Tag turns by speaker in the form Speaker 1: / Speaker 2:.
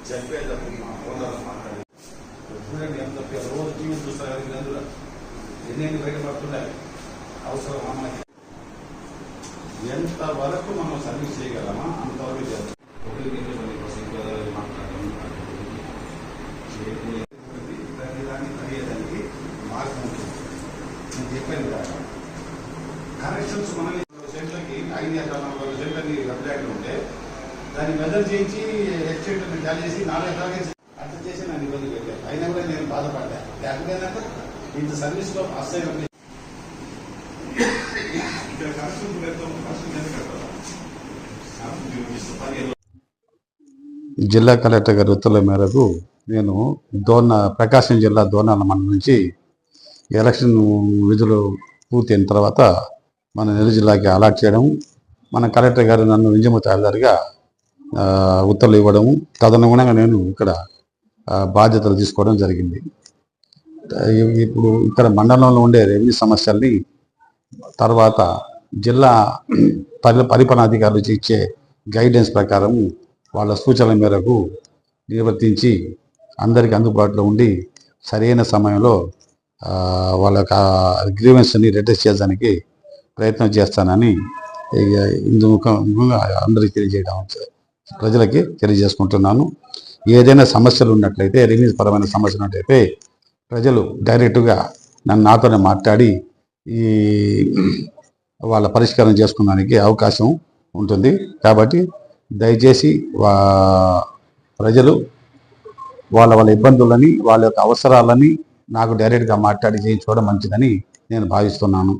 Speaker 1: చెప్పేటప్పుడు మా ఫోన్లలో మాట్లాడి చూడండి ఎంత రోజు టీవీ చూస్తారు అందులో ఎన్ని బయటపడుతున్నాయి అవసరం మనకి ఎంతవరకు మనం సర్వీస్ చేయగలమా అంతవరకు చేస్తాం. దాన్ని పడేయడానికి మార్గం ఉంటుంది. నేను చెప్పాను కదా కరెక్షన్స్ మనం 2 సెంట్లకి 5 ఎకరాల 40 సెంట్లకి వెబ్లైట్లు ఉంటే దాన్ని మెజర్ చేయించి ఎక్స్టెంట్ జాలి చేసి 4 ఎకరాలకి అర్థం చేసి నన్ను ఇబ్బంది పెట్టాను. అయినా కూడా నేను బాధపడ్డా. లేకపోతే ఇంత సర్వీస్ లో అసహ్యం
Speaker 2: జిల్లా కలెక్టర్ గారి ఉత్తర్వుల మేరకు నేను ప్రకాశం జిల్లా దోర్నాల మండలం నుంచి ఎలక్షన్ విధులు పూర్తయిన తర్వాత మన నెల్లూరు జిల్లాకి అలాట్ చేయడం, మన కలెక్టర్ గారు నన్ను వింజమూరు తహసీల్దార్గా ఉత్తర్వులు ఇవ్వడము, తదనుగుణంగా నేను ఇక్కడ బాధ్యతలు తీసుకోవడం జరిగింది. ఇప్పుడు ఇక్కడ మండలంలో ఉండే రెవెన్యూ సమస్యల్ని తర్వాత జిల్లా పరిపాలనాధికారులు ఇచ్చే గైడెన్స్ ప్రకారం వాళ్ళ సూచనల మేరకు నిర్వర్తించి అందరికీ అందుబాటులో ఉండి సరైన సమయంలో వాళ్ళ గ్రీవెన్స్ని రిడ్రెస్ చేయడానికి ప్రయత్నం చేస్తానని ఇందుముఖంగా అందరికీ ప్రజలకి తెలియజేసుకుంటున్నాను. ఏదైనా సమస్యలు ఉన్నట్లయితే, రెవెన్యూ పరమైన సమస్యలు ఉన్నట్లయితే ప్రజలు డైరెక్ట్గా నాతోనే మాట్లాడి వాళ్ళ పరిష్కారం చేసుకోవడానికి అవకాశం ఉంటుంది. కాబట్టి దయచేసి ప్రజలు వాళ్ళ ఇబ్బందులని, వాళ్ళ యొక్క అవసరాలని నాకు డైరెక్ట్గా మాట్లాడి చేయించుకోవడం మంచిదని నేను భావిస్తున్నాను.